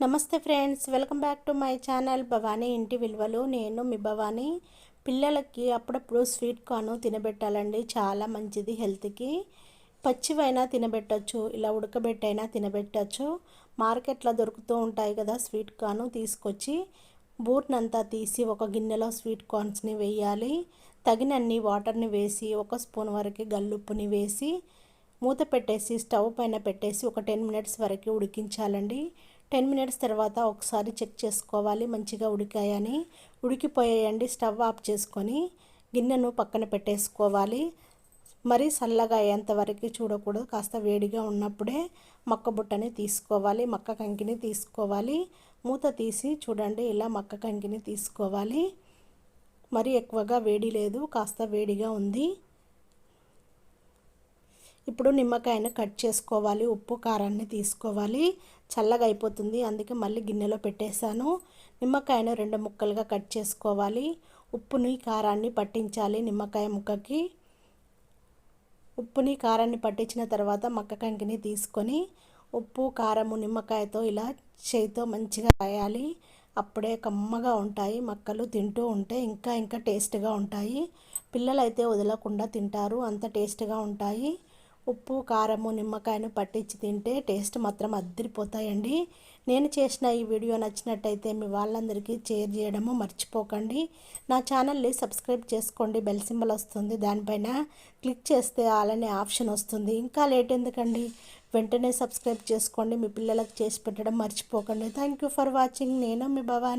నమస్తే friends, welcome back to my channel Bhavani ఇంటి విలువలు. నేను మీ భవానీ. పిల్లలకి అప్పుడప్పుడు స్వీట్ కార్న్ తినబెట్టాలండి, చాలా మంచిది హెల్త్కి. పచ్చివైనా తినబెట్టచ్చు, ఇలా ఉడకబెట్టైనా తినబెట్టచ్చు. మార్కెట్లో దొరుకుతూ ఉంటాయి కదా స్వీట్ కార్న్, తీసుకొచ్చి బూర్నంతా తీసి ఒక గిన్నెలో స్వీట్ కార్న్స్ని వేయాలి. తగినన్ని వాటర్ని వేసి 1 స్పూన్ వరకు గల్లుప్పుని వేసి మూత పెట్టేసి స్టవ్ పైన పెట్టేసి ఒక 10 మినిట్స్ వరకు ఉడికించాలండి. 10 మినిట్స్ తర్వాత ఒకసారి చెక్ చేసుకోవాలి మంచిగా ఉడికాయని. ఉడికిపోయాయండి, స్టవ్ ఆఫ్ చేసుకొని గిన్నెను పక్కన పెట్టేసుకోవాలి. మరీ చల్లగా అయ్యేంత వరకు చూడకూడదు, కాస్త వేడిగా ఉన్నప్పుడే మక్క బుట్టని తీసుకోవాలి, మక్క కంకిని తీసుకోవాలి. మూత తీసి చూడండి, ఇలా మక్క కంకిని తీసుకోవాలి. మరీ ఎక్కువగా వేడి లేదు, కాస్త వేడిగా ఉంది. ఇప్పుడు నిమ్మకాయను కట్ చేసుకోవాలి, ఉప్పు కారాన్ని తీసుకోవాలి. చల్లగా అయిపోతుంది, అందుకే మళ్ళీ గిన్నెలో పెట్టేశాను. నిమ్మకాయను 2 ముక్కలుగా కట్ చేసుకోవాలి. ఉప్పుని కారాన్ని పట్టించాలి నిమ్మకాయ ముక్కకి. ఉప్పుని కారాన్ని పట్టించిన తర్వాత మక్క కంకిని తీసుకొని ఉప్పు కారము నిమ్మకాయతో ఇలా చేయితో మంచిగా రాయాలి. అప్పుడే కమ్మగా ఉంటాయి మక్కలు, తింటూ ఉంటే ఇంకా ఇంకా టేస్ట్గా ఉంటాయి. పిల్లలైతే వదలకుండా తింటారు, అంత టేస్ట్గా ఉంటాయి. ఉప్పు కారము నిమ్మకాయను పట్టించి తింటే టేస్ట్ మాత్రం అద్దరిపోతాయండి. నేను చేసిన ఈ వీడియో నచ్చినట్టయితే మీ వాళ్ళందరికీ షేర్ చేయడము మర్చిపోకండి. నా ఛానల్ని సబ్స్క్రైబ్ చేసుకోండి, బెల్ సింబల్ వస్తుంది, దానిపైన క్లిక్ చేస్తే ఆల్ అనే ఆప్షన్ వస్తుంది. ఇంకా లేట్ ఎందుకండి, వెంటనే సబ్స్క్రైబ్ చేసుకోండి. మీ పిల్లలకు చేసి పెట్టడం మర్చిపోకండి. Thank you for watching. నేను మీ భవాని.